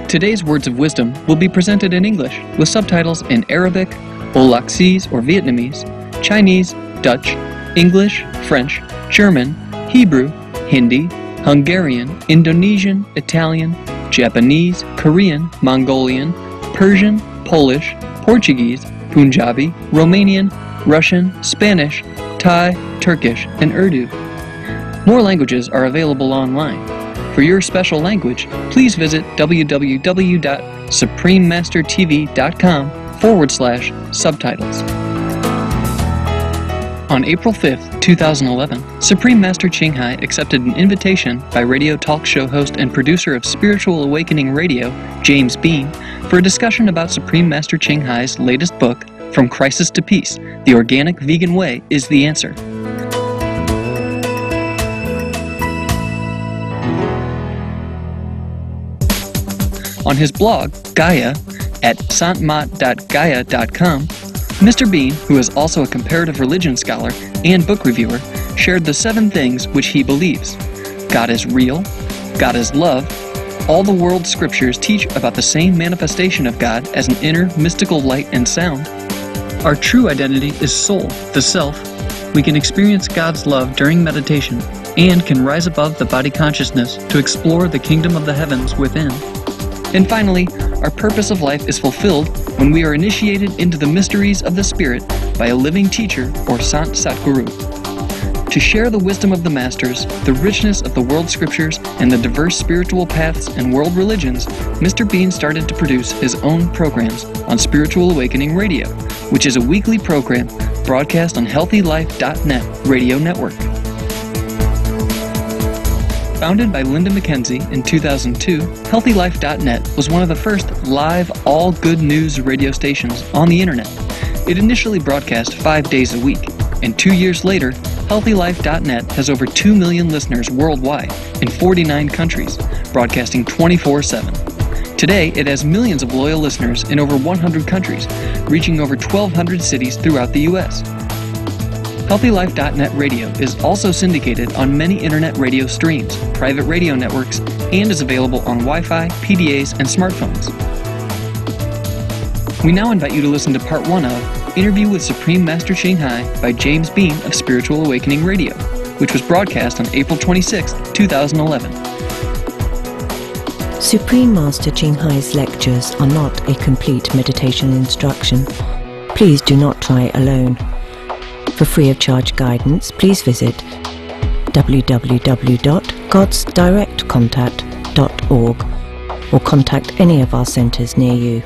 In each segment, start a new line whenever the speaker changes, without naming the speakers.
Today's words of wisdom will be presented in English with subtitles in Arabic, Olaxese or Vietnamese, Chinese, Dutch, English, French, German, Hebrew, Hindi, Hungarian, Indonesian, Italian, Japanese, Korean, Mongolian, Persian, Polish, Portuguese, Punjabi, Romanian, Russian, Spanish, Thai, Turkish, and Urdu. More languages are available online. For your special language, please visit www.suprememastertv.com/subtitles. On April 5, 2011, Supreme Master Ching Hai accepted an invitation by radio talk show host and producer of Spiritual Awakening Radio, James Bean, for a discussion about Supreme Master Ching Hai's latest book, From Crisis to Peace, The Organic Vegan Way is the Answer. On his blog, Gaia, at santmat.gaia.com, Mr. Bean, who is also a comparative religion scholar and book reviewer, shared the 7 things which he believes. God is real, God is love, all the world's scriptures teach about the same manifestation of God as an inner mystical light and sound. Our true identity is soul, the self. We can experience God's love during meditation and can rise above the body consciousness to explore the kingdom of the heavens within. And finally, our purpose of life is fulfilled when we are initiated into the mysteries of the Spirit by a living teacher or Sant Satguru. To share the wisdom of the Masters, the richness of the world scriptures, and the diverse spiritual paths and world religions, Mr. Bean started to produce his own programs on Spiritual Awakening Radio, which is a weekly program broadcast on HealthyLife.net radio network. Founded by Linda McKenzie in 2002, HealthyLife.net was one of the first live all-good-news radio stations on the internet. It initially broadcast 5 days a week, and 2 years later, HealthyLife.net has over 2 million listeners worldwide in 49 countries, broadcasting 24/7. Today, it has millions of loyal listeners in over 100 countries, reaching over 1,200 cities throughout the U.S. HealthyLife.net radio is also syndicated on many internet radio streams, private radio networks, and is available on Wi-Fi, PDAs, and smartphones. We now invite you to listen to part 1 of Interview with Supreme Master Ching Hai by James Bean of Spiritual Awakening Radio, which was broadcast on April 26, 2011.
Supreme Master Ching Hai's lectures are not a complete meditation instruction. Please do not try alone. For free of charge guidance, please visit www.godsdirectcontact.org or contact any of our centers near you.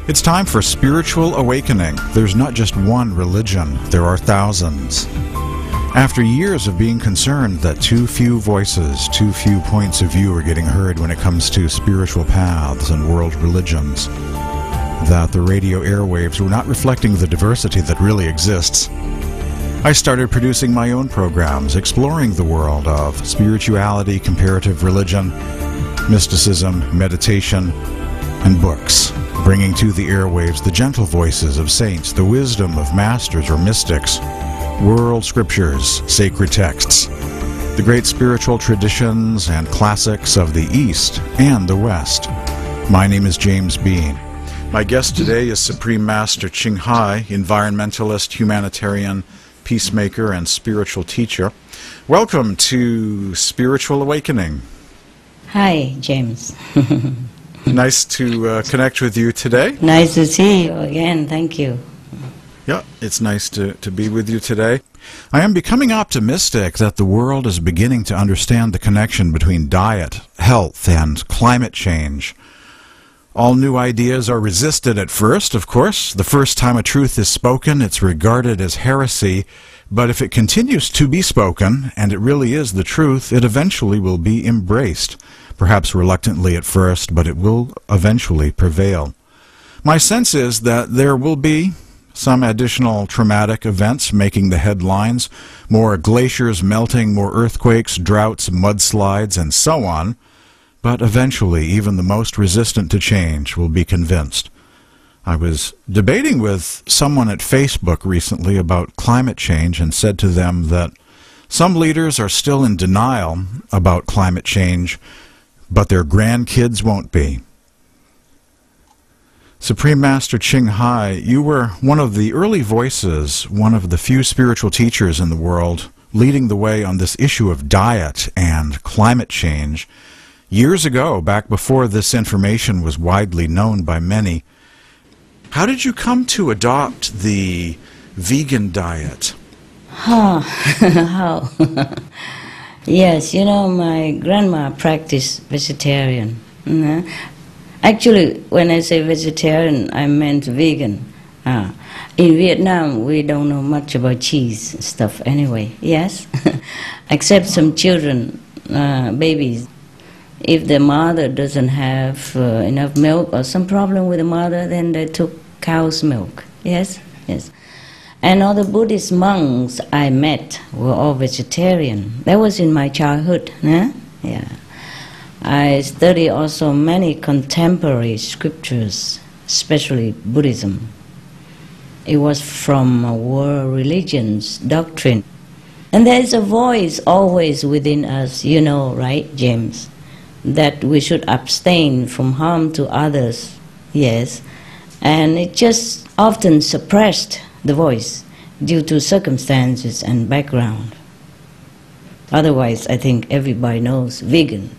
It's time for spiritual awakening. There's not just one religion, there are thousands. After years of being concerned that too few voices, too few points of view are getting heard when it comes to spiritual paths and world religions, that the radio airwaves were not reflecting the diversity that really exists, I started producing my own programs exploring the world of spirituality, comparative religion, mysticism, meditation, and books, bringing to the airwaves the gentle voices of saints, the wisdom of masters or mystics, world scriptures, sacred texts, the great spiritual traditions and classics of the East and the West. My name is James Bean. My guest today is Supreme Master Ching Hai, environmentalist, humanitarian, peacemaker, and spiritual teacher. Welcome to Spiritual Awakening.
Hi, James.
Nice to connect with you today.
Nice to see you again. Thank you.
Yeah, it's nice to be with you today. I am becoming optimistic that the world is beginning to understand the connection between diet, health, and climate change. All new ideas are resisted at first, of course. The first time a truth is spoken, it's regarded as heresy. But if it continues to be spoken, and it really is the truth, it eventually will be embraced. Perhaps reluctantly at first, but it will eventually prevail. My sense is that there will be some additional traumatic events making the headlines, more glaciers melting, more earthquakes, droughts, mudslides, and so on. But eventually, even the most resistant to change will be convinced. I was debating with someone at Facebook recently about climate change and said to them that some leaders are still in denial about climate change, but their grandkids won't be. Supreme Master Ching Hai, you were one of the early voices, one of the few spiritual teachers in the world, leading the way on this issue of diet and climate change. Years ago, back before this information was widely known by many, how did you come to adopt the vegan diet?
How? Yes, you know, my grandma practiced vegetarian. Actually, when I say vegetarian, I meant vegan. In Vietnam, we don't know much about cheese stuff anyway, yes? Except some children, babies. If the mother doesn't have enough milk or some problem with the mother, then they took cow's milk, yes? Yes. And all the Buddhist monks I met were all vegetarian. That was in my childhood, yeah. I study also many contemporary scriptures, especially Buddhism. It was from world religions, doctrine. And there is a voice always within us, you know, right, James, that we should abstain from harm to others, yes. And it just often suppressed the voice due to circumstances and background. Otherwise, I think everybody knows vegan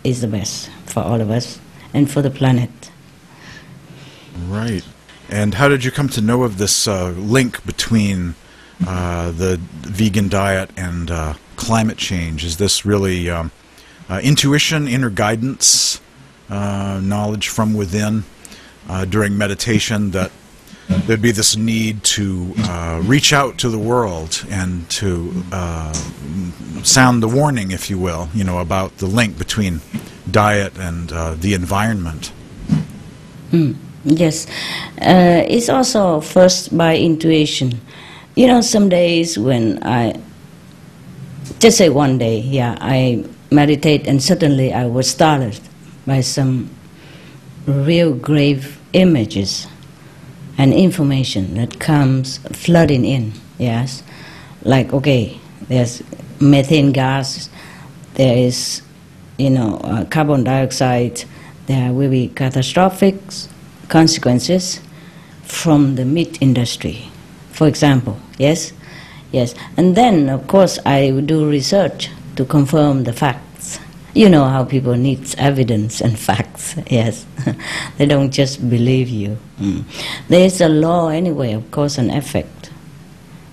is the best for all of us and for the planet.
Right. And how did you come to know of this link between the vegan diet and climate change? Is this really intuition, inner guidance, knowledge from within during meditation that there'd be this need to reach out to the world and to sound the warning, if you will, you know, about the link between diet and the environment?
Yes. It's also first by intuition. You know, some days when just say one day, I meditate and suddenly I was startled by some real grave images and information that comes flooding in, yes? Like, okay, there's methane gas, there is, you know, carbon dioxide, there will be catastrophic consequences from the meat industry, for example, yes? Yes, and then, of course, I do research to confirm the facts. You know how people need evidence and facts, yes. They don't just believe you. There is a law anyway of cause and effect.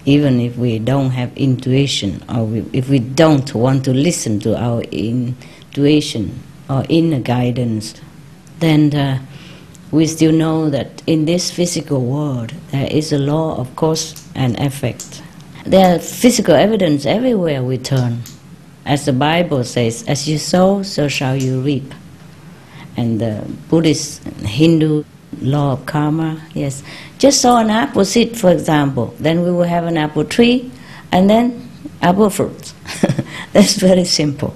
Even if we don't have intuition, or if we don't want to listen to our intuition or inner guidance, then we still know that in this physical world there is a law of cause and effect. There are physical evidence everywhere we turn. As the Bible says, as you sow, so shall you reap. And the Buddhist, Hindu law of karma, yes. Just sow an apple seed, for example, then we will have an apple tree, and then apple fruit. That's very simple.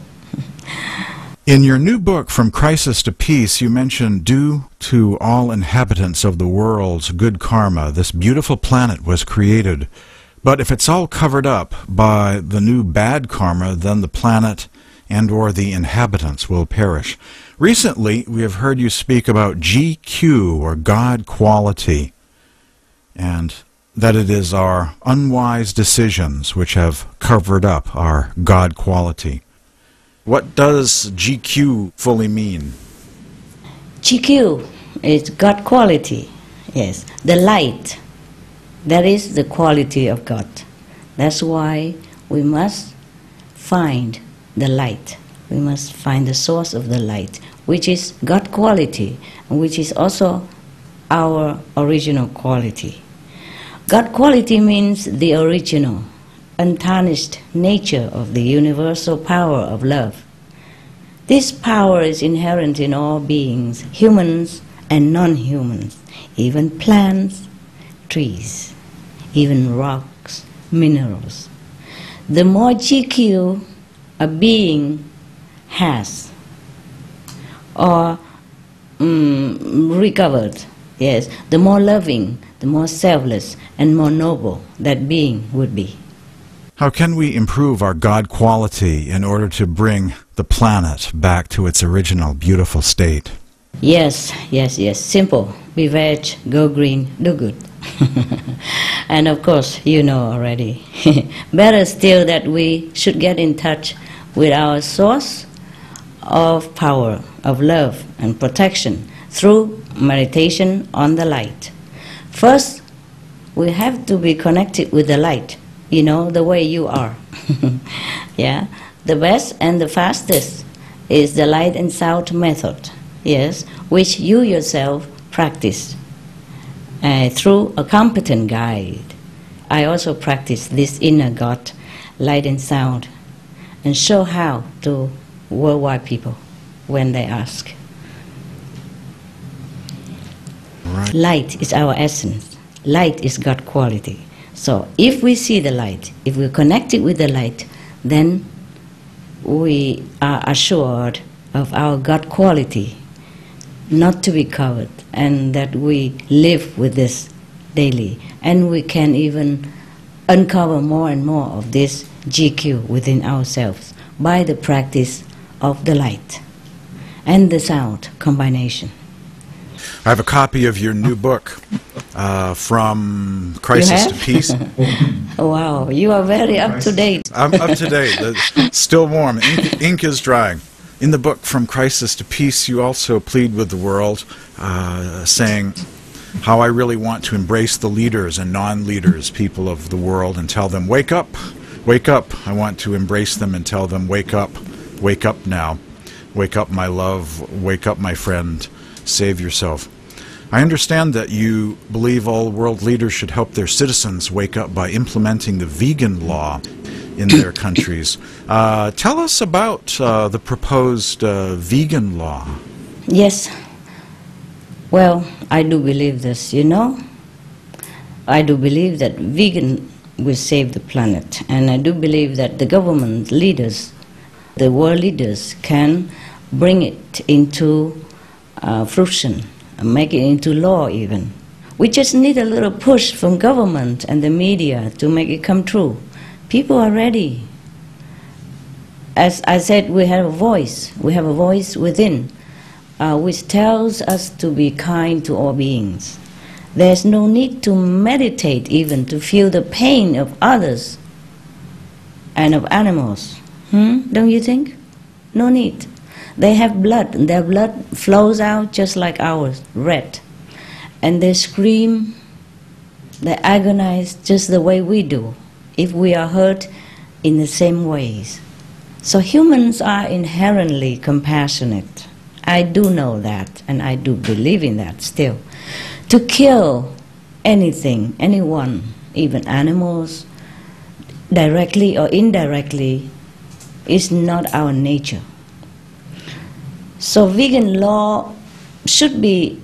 In your new book, From Crisis to Peace, you mentioned, due to all inhabitants of the world's good karma, this beautiful planet was created. But if it's all covered up by the new bad karma, then the planet and or the inhabitants will perish. Recently, we have heard you speak about GQ, or God quality, and that it is our unwise decisions which have covered up our God quality. What does GQ fully mean?
GQ is God quality, yes, the light. That is the quality of God. That's why we must find the light. We must find the source of the light, which is God quality, and which is also our original quality. God quality means the original, untarnished nature of the universal power of love. This power is inherent in all beings, humans and non-humans, even plants, trees, even rocks, minerals. The more GQ a being has, or recovered, yes, the more loving, the more selfless, and more noble that being would be.
How can we improve our God quality in order to bring the planet back to its original beautiful state?
Yes. Simple. Be veg, go green, do good. And of course, you know already. Better still that we should get in touch with our source of power, of love and protection through meditation on the light. First, we have to be connected with the light, you know, the way you are. Yeah, the best and the fastest is the light and sound method, yes, which you yourself practice through a competent guide. I also practice this inner God, light and sound, and show how to worldwide people when they ask.
Right.
Light is our essence. Light is God quality. So if we see the light, if we're connected with the light, then we are assured of our God quality, not to be covered, and that we live with this daily. And we can even uncover more and more of this GQ within ourselves by the practice of the light and the sound combination.
I have a copy of your new book, From Crisis to Peace.
Wow, you are very up to date.
I'm up to date. It's still warm. Ink is drying. In the book, From Crisis to Peace, you also plead with the world, saying how I really want to embrace the leaders and non-leaders, people of the world, and tell them, wake up, wake up. I want to embrace them and tell them, wake up now. Wake up, my love. Wake up, my friend. Save yourself. I understand that you believe all world leaders should help their citizens wake up by implementing the vegan law in their countries. Tell us about the proposed vegan law.
Yes. Well, I do believe this, you know. I do believe that vegan will save the planet. And I do believe that the government leaders, the world leaders, can bring it into fruition, and make it into law even. We just need a little push from government and the media to make it come true. People are ready. As I said, we have a voice. We have a voice within, which tells us to be kind to all beings. There's no need to meditate even to feel the pain of others and of animals. Don't you think? No need. They have blood, and their blood flows out just like ours, red. And they scream, they agonize just the way we do, if we are hurt in the same ways. So humans are inherently compassionate. I do know that, and I do believe in that still. To kill anything, anyone, even animals, directly or indirectly, is not our nature. So vegan law should be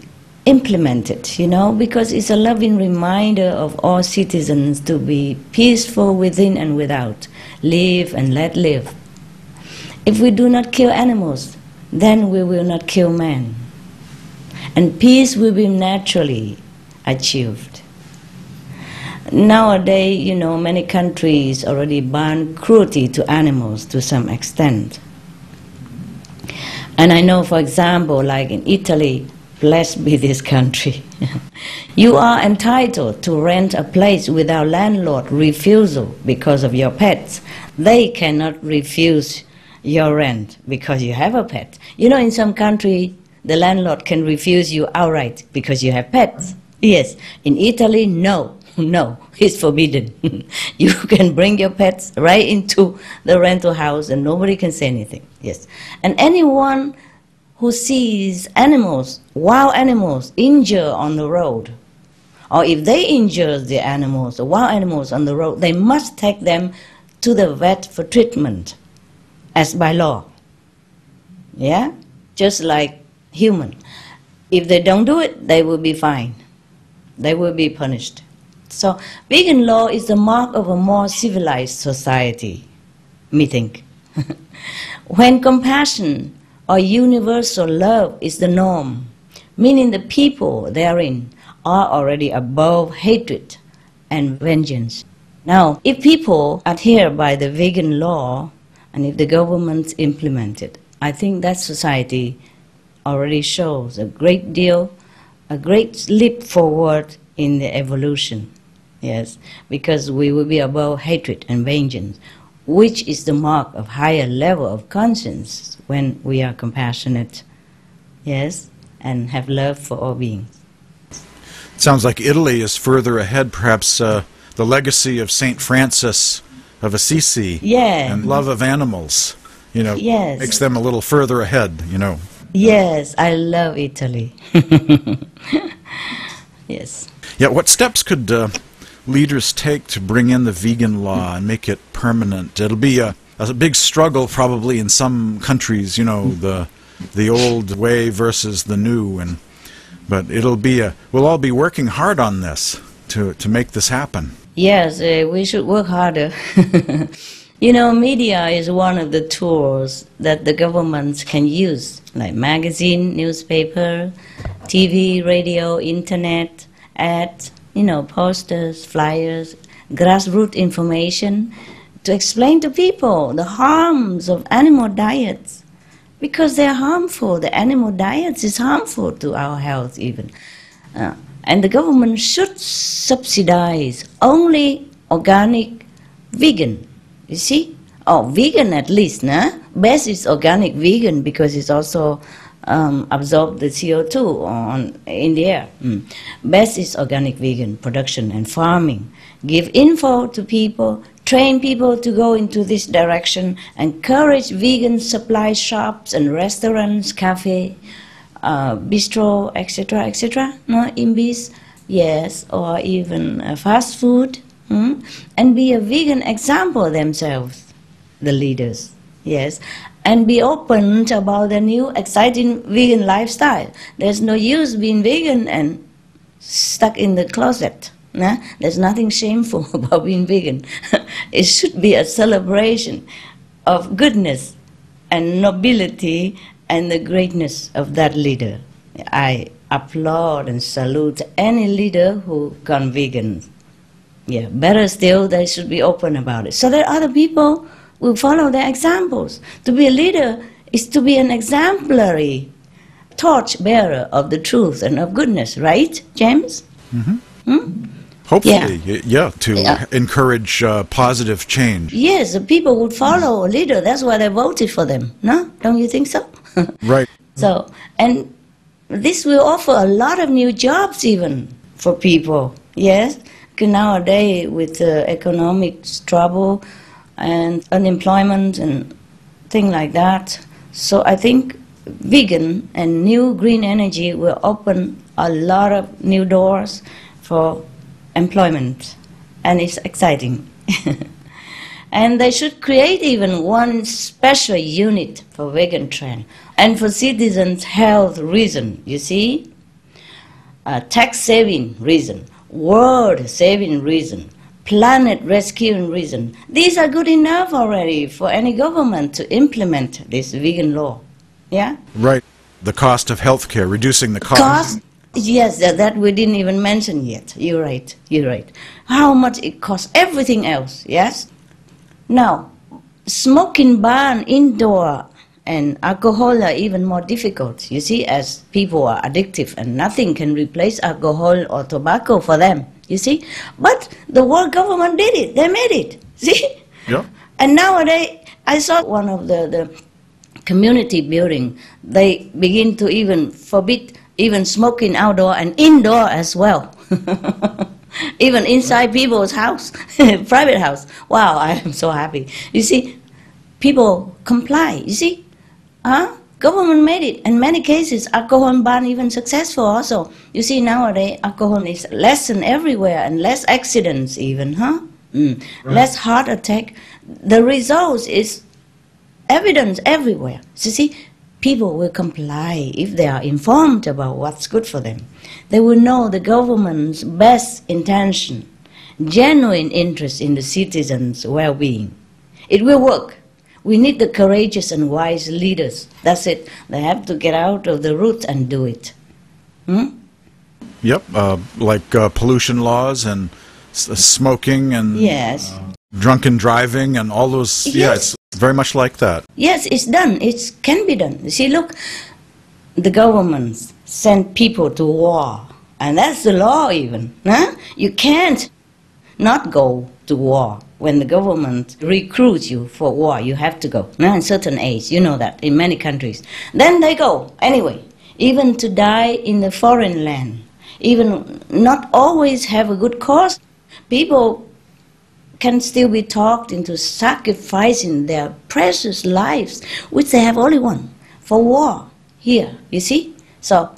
implemented, you know, because it's a loving reminder of all citizens to be peaceful within and without, live and let live. If we do not kill animals, then we will not kill man. And peace will be naturally achieved. Nowadays, you know, many countries already ban cruelty to animals to some extent. And I know, for example, like in Italy, blessed be this country, you are entitled to rent a place without landlord refusal because of your pets. They cannot refuse your rent because you have a pet. You know, in some country, the landlord can refuse you outright because you have pets. Yes. In Italy, no, it's forbidden. You can bring your pets right into the rental house and nobody can say anything. Yes. And anyone who sees animals, wild animals, injured on the road, or if they injure the animals, the wild animals on the road, they must take them to the vet for treatment, as by law. Yeah? Just like human. If they don't do it, they will be fined. They will be punished. So vegan law is the mark of a more civilized society, me think. When compassion or universal love is the norm, meaning the people therein are already above hatred and vengeance. Now, if people adhere by the vegan law, and if the government implement it, I think that society already shows a great leap forward in the evolution. Yes, because we will be above hatred and vengeance, which is the mark of higher level of conscience when we are compassionate, yes, and have love for all beings.
It sounds like Italy is further ahead, perhaps the legacy of St. Francis of Assisi and love of animals, makes them a little further ahead,
Yes, I love Italy. Yes.
Yeah, what steps could leaders take to bring in the vegan law and make it permanent? It'll be a big struggle probably in some countries, the old way versus the new, but we'll all be working hard on this to make this happen.
Yes, we should work harder. Media is one of the tools that the governments can use, like magazine, newspaper, TV, radio, internet, ads, posters, flyers, grassroots information, to explain to people the harms of animal diets, because they are harmful. The animal diets is harmful to our health even. And the government should subsidize only organic vegan, you see? Vegan at least, nah? Best is organic vegan because it's also absorb the CO2 in the air. Best is organic vegan production and farming. Give info to people, train people to go into this direction, encourage vegan supply shops and restaurants, cafe, bistro, etc., no, imbis, yes, or even fast food, and be a vegan example themselves, the leaders, yes, and be open about the new exciting vegan lifestyle. There's no use being vegan and stuck in the closet. Nah? There's nothing shameful about being vegan. It should be a celebration of goodness and nobility and the greatness of that leader. I applaud and salute any leader who gone vegan. Yeah, better still, they should be open about it, so that other people will follow their examples. To be a leader is to be an exemplary torch bearer of the truth and of goodness, right, James?
Hopefully, to encourage positive change.
Yes, the people would follow a leader. That's why they voted for them. No? Don't you think so?
Right.
So, and this will offer a lot of new jobs even for people. Yes? Because nowadays with economic trouble and unemployment and things like that, so I think vegan and new green energy will open a lot of new doors for employment, and it's exciting. And they should create even one special unit for vegan trend and for citizens' health reason, you see, tax saving reason, world saving reason, planet rescuing reason. These are good enough already for any government to implement this vegan law. Yeah?
Right. The cost of healthcare, reducing the cost.
Yes, that we didn't even mention yet. You're right. How much it costs, everything else, yes? Now, smoking ban indoor and alcohol are even more difficult, you see, as people are addictive and nothing can replace alcohol or tobacco for them, you see? But the world government did it, they made it, see?
Yeah.
And nowadays, I saw one of the community building, they begin to even forbid even smoking outdoor and indoor as well. Even inside people's house, private house. Wow, I am so happy. You see, people comply, you see? Government made it. In many cases, alcohol ban even successful also. You see, nowadays, alcohol is less than everywhere and less accidents even, Right. Less heart attack. The results is evidence everywhere. So see, people will comply if they are informed about what's good for them. They will know the government's best intention, genuine interest in the citizens' well-being. It will work. We need the courageous and wise leaders. That's it. They have to get out of the roots and do it.
Yep, like pollution laws and smoking and
Yes.
Drunken driving and all those. Yeah,
Yes.
it's very much like that.
Yes, it's done. It can be done. You see, look, the governments send people to war, and that's the law even. Huh? You can't not go to war. When the government recruits you for war, you have to go. Now, in certain age, you know that, in many countries. Then they go, anyway, even to die in the foreign land, even not always have a good cause. People can still be talked into sacrificing their precious lives, which they have only one, for war here, you see? So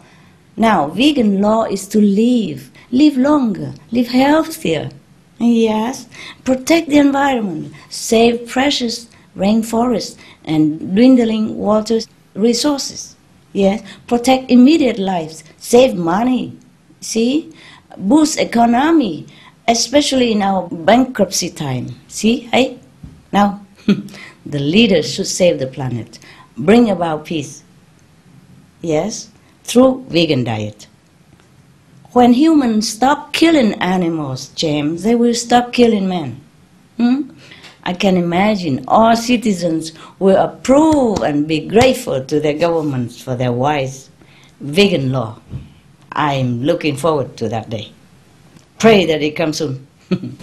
now vegan law is to live longer, live healthier. Yes, protect the environment, save precious rainforests and dwindling water resources. Yes, protect immediate lives, save money, see? Boost economy, especially in our bankruptcy time. See, hey? Now, the leaders should save the planet, bring about peace. Yes, through vegan diet. When humans stop killing animals, James, they will stop killing men. I can imagine all citizens will approve and be grateful to their governments for their wise vegan law. I'm looking forward to that day. Pray that it comes soon.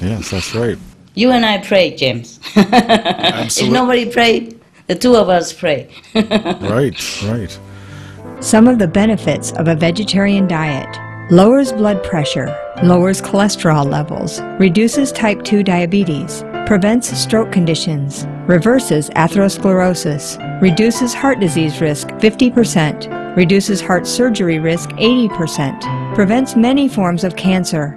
Yes, that's right.
You and I pray, James.
Absolutely.
If nobody prayed, the two of us pray.
Right, right.
Some of the benefits of a vegetarian diet: lowers blood pressure, lowers cholesterol levels, reduces type 2 diabetes, prevents stroke conditions, reverses atherosclerosis, reduces heart disease risk 50%, reduces heart surgery risk 80%, prevents many forms of cancer.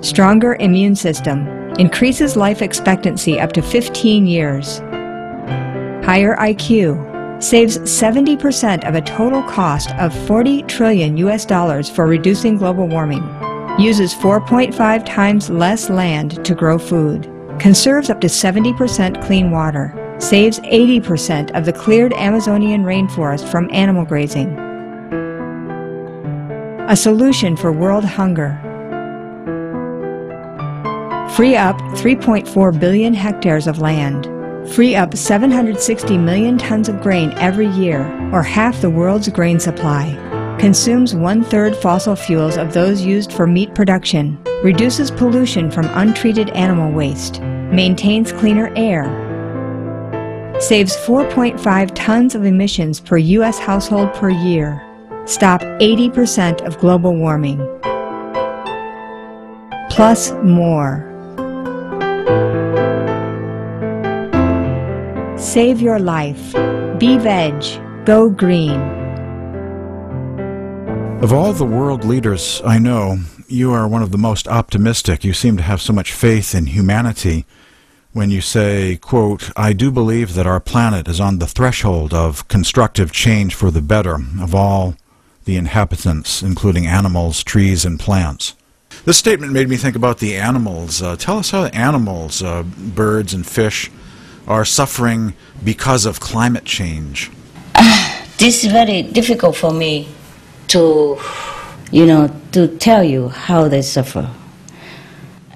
Stronger immune system, increases life expectancy up to 15 years. Higher IQ, saves 70% of a total cost of $40 trillion for reducing global warming. Uses 4.5 times less land to grow food. Conserves up to 70% clean water. Saves 80% of the cleared Amazonian rainforest from animal grazing. A solution for world hunger. Free up 3.4 billion hectares of land. Free up 760 million tons of grain every year, or half the world's grain supply. Consumes 1/3 fossil fuels of those used for meat production. Reduces pollution from untreated animal waste. Maintains cleaner air. Saves 4.5 tons of emissions per U.S. household per year. Stop 80% of global warming. Plus more. Save your life. Be veg. Go green.
Of all the world leaders I know, you are one of the most optimistic. You seem to have so much faith in humanity when you say, quote, "I do believe that our planet is on the threshold of constructive change for the better of all the inhabitants, including animals, trees, and plants." This statement made me think about the animals. Tell us how the animals, birds and fish, are suffering because of climate change.
This is very difficult for me to tell you how they suffer.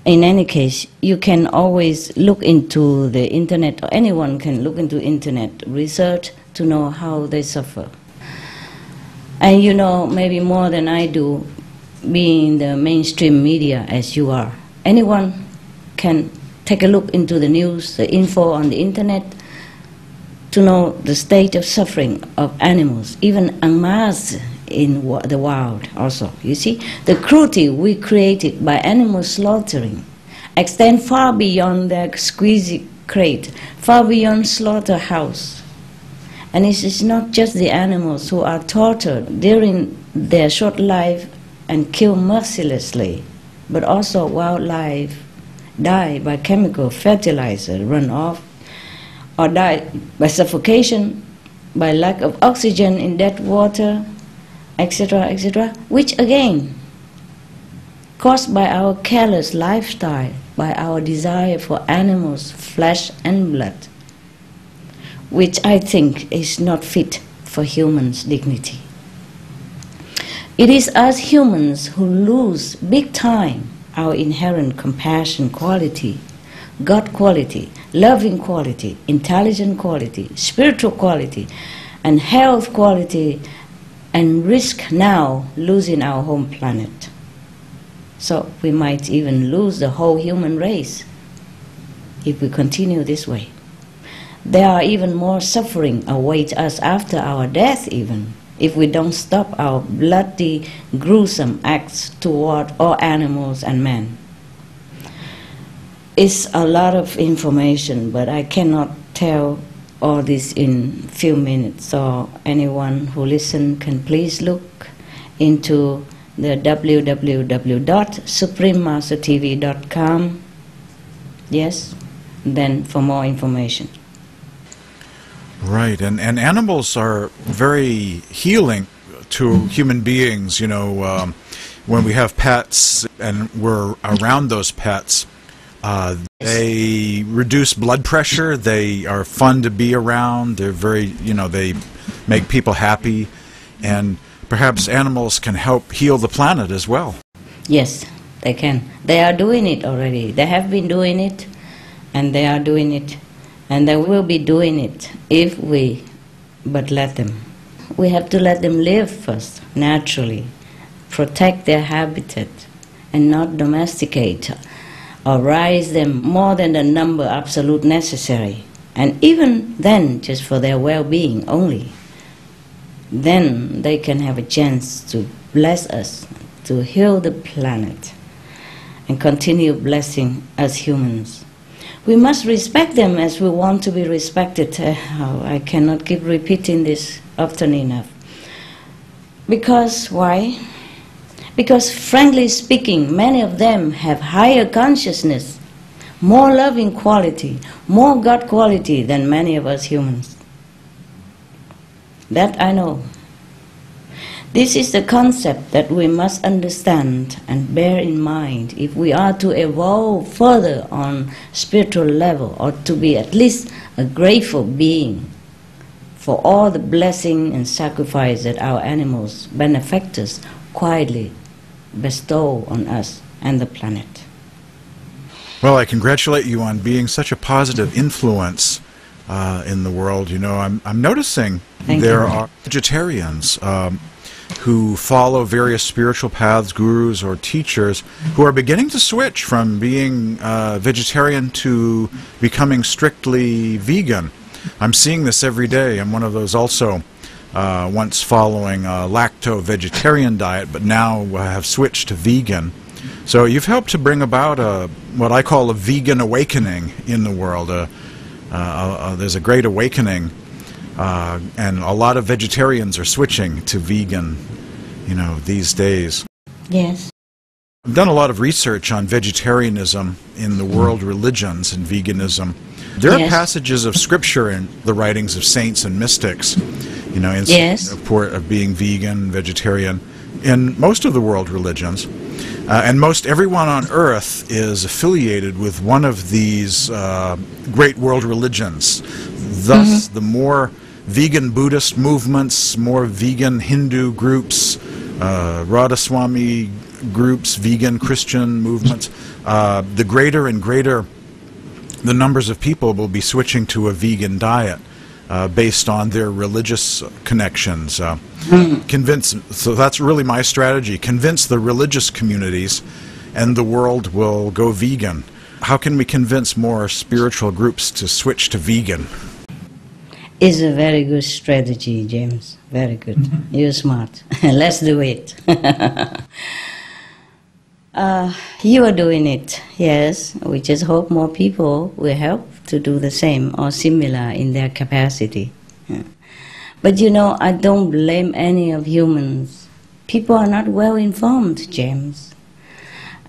In any case, you can always look into the internet, or anyone can look into internet research to know how they suffer. And you know, maybe more than I do, being in the mainstream media as you are. Anyone can take a look into the news, the info on the internet, to know the state of suffering of animals, even en masse in the wild also. You see, the cruelty we created by animal slaughtering extend far beyond their squeezy crate, far beyond slaughterhouse. And it is not just the animals who are tortured during their short life and killed mercilessly, but also wildlife die by chemical fertilizer runoff, or die by suffocation, by lack of oxygen in dead water, etc., etc., which again, caused by our careless lifestyle, by our desire for animals' flesh and blood, which I think is not fit for humans' dignity. It is us humans who lose big time our inherent compassion quality, God quality, loving quality, intelligent quality, spiritual quality, and health quality, and risk now losing our home planet. So we might even lose the whole human race if we continue this way. There are even more suffering awaits us after our death even, if we don't stop our bloody, gruesome acts toward all animals and man. It's a lot of information, but I cannot tell all this in few minutes, so anyone who listens can please look into the www.suprememastertv.com, yes, then for more information.
Right, and animals are very healing to human beings, you know, when we have pets and we're around those pets. They reduce blood pressure, they are fun to be around, they're very, you know, they make people happy, and perhaps animals can help heal the planet as well.
Yes, they can. They are doing it already. They have been doing it, and they are doing it, and they will be doing it if we but let them. We have to let them live first, naturally, protect their habitat, and not domesticate or raise them more than the number absolute necessary, and even then just for their well-being only. Then they can have a chance to bless us, to heal the planet, and continue blessing us humans. We must respect them as we want to be respected. I cannot keep repeating this often enough. Because, why? Because frankly speaking, many of them have higher consciousness, more loving quality, more God quality than many of us humans. That I know. This is the concept that we must understand and bear in mind if we are to evolve further on spiritual level, or to be at least a grateful being for all the blessing and sacrifice that our animals, benefactors, quietly bestow on us and the planet.
Well, I congratulate you on being such a positive influence in the world. You know, I'm noticing there are vegetarians who follow various spiritual paths, gurus or teachers, who are beginning to switch from being vegetarian to becoming strictly vegan. I'm seeing this every day. I'm one of those also. Once following a lacto-vegetarian diet, but now have switched to vegan. So you've helped to bring about what I call a vegan awakening in the world. There's a great awakening, and a lot of vegetarians are switching to vegan, you know, these days.
Yes.
I've done a lot of research on vegetarianism in the world religions and veganism. There are passages of scripture in the writings of saints and mystics, you know, in support of being vegan, vegetarian, in most of the world religions. And most everyone on earth is affiliated with one of these great world religions. Thus, the more vegan Buddhist movements, more vegan Hindu groups, Radhaswami groups, vegan Christian movements, the greater and greater the numbers of people will be switching to a vegan diet based on their religious connections. So that's really my strategy, convince the religious communities and the world will go vegan. How can we convince more spiritual groups to switch to vegan?
It's a very good strategy, James. Very good. You're smart. Let's do it. You are doing it, yes. We just hope more people will help to do the same or similar in their capacity. Yeah. But you know, I don't blame any of humans. People are not well informed, James.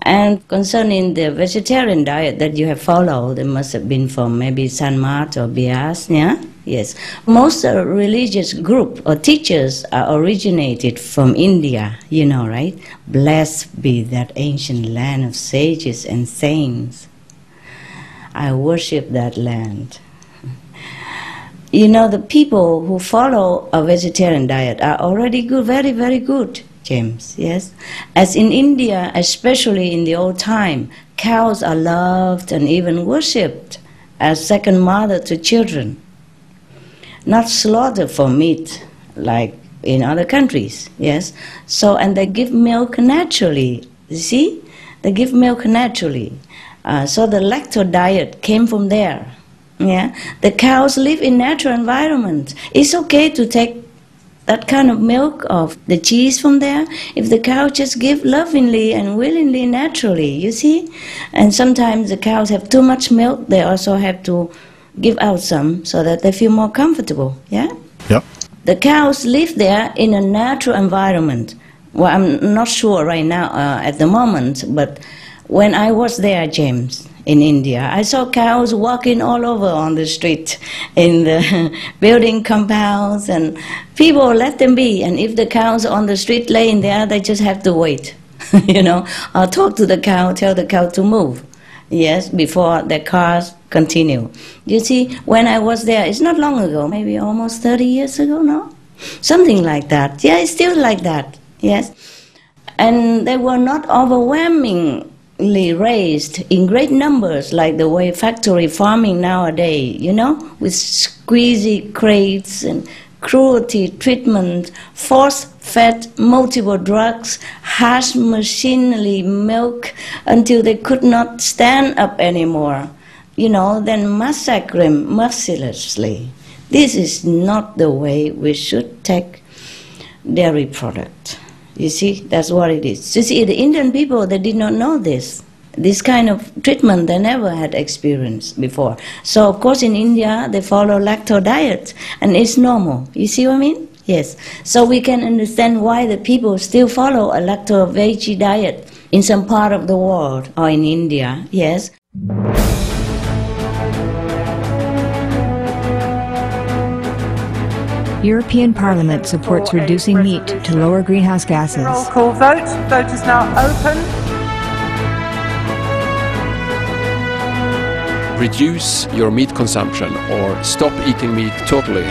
And concerning the vegetarian diet that you have followed, it must have been from maybe San Mart or Bias, yeah? Yes. Most religious group or teachers are originated from India, you know, right? Blessed be that ancient land of sages and saints. I worship that land. You know, the people who follow a vegetarian diet are already good, very, very good. James, yes? As in India, especially in the old time, cows are loved and even worshipped as second mother to children. Not slaughtered for meat like in other countries, yes? So, and they give milk naturally, you see? They give milk naturally. So the lacto diet came from there, yeah? The cows live in natural environment. It's okay to take that kind of milk of the cheese from there, if the cow just give lovingly and willingly, naturally, you see? And sometimes the cows have too much milk, they also have to give out some so that they feel more comfortable, yeah?
Yep.
The cows live there in a natural environment. Well, I'm not sure right now at the moment, but when I was there, James, in India, I saw cows walking all over on the street, in the building compounds, and people let them be. And if the cows on the street laying there, they just have to wait, you know, or talk to the cow, tell the cow to move, yes, before the cars continue. You see, when I was there, it's not long ago, maybe almost 30 years ago, no? Something like that. Yeah, it's still like that, yes. And they were not overwhelmingly raised in great numbers like the way factory farming nowadays, you know, with squeezy crates and cruelty treatment, force-fed multiple drugs, harsh machinery milk until they could not stand up anymore, you know, then massacre them mercilessly. This is not the way we should take dairy product. You see, that's what it is. You see, the Indian people, they did not know this. This kind of treatment they never had experienced before. So, of course, in India, they follow lacto diet, and it's normal. You see what I mean? Yes. So we can understand why the people still follow a lacto-veggie diet in some part of the world, or in India, yes.
European Parliament supports reducing meat to lower greenhouse gases.
Roll call vote. Vote is now open.
Reduce your meat consumption or stop eating meat totally.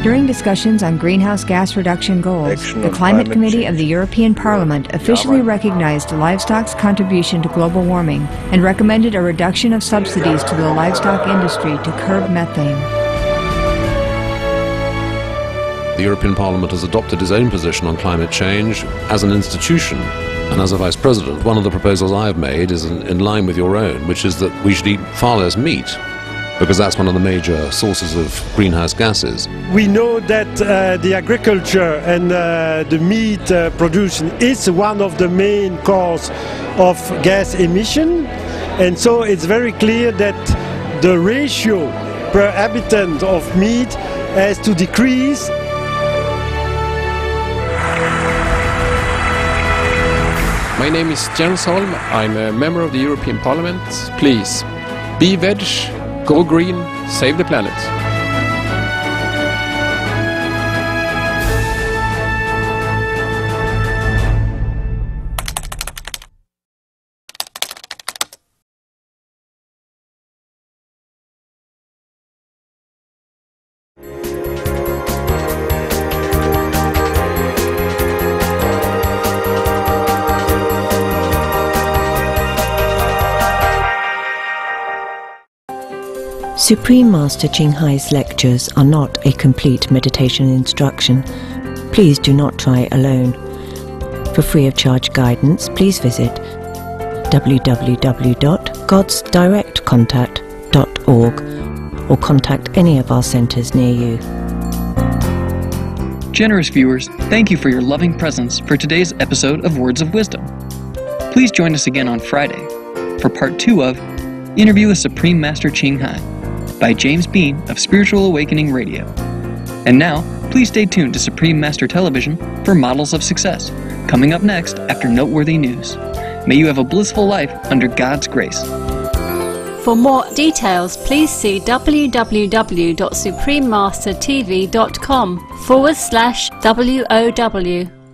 During discussions on greenhouse gas reduction goals, the Climate Committee of the European Parliament officially recognized livestock's contribution to global warming and recommended a reduction of subsidies to the livestock industry to curb methane.
The European Parliament has adopted its own position on climate change as an institution. And as a Vice President, one of the proposals I have made is in line with your own, which is that we should eat far less meat, because that's one of the major sources of greenhouse gases.
We know that the agriculture and the meat production is one of the main causes of gas emission, and so it's very clear that the ratio per habitant of meat has to decrease.
My name is Jens Holm. I'm a member of the European Parliament. Please, be veg, go green, save the planet.
Supreme Master Ching Hai's lectures are not a complete meditation instruction. Please do not try alone. For free of charge guidance, please visit www.godsdirectcontact.org or contact any of our centers near you.
Generous viewers, thank you for your loving presence for today's episode of Words of Wisdom. Please join us again on Friday for part 2 of Interview with Supreme Master Ching Hai by James Bean of Spiritual Awakening Radio. And now, please stay tuned to Supreme Master Television for Models of Success, coming up next after noteworthy news. May you have a blissful life under God's grace.
For more details, please see www.suprememastertv.com/WOW.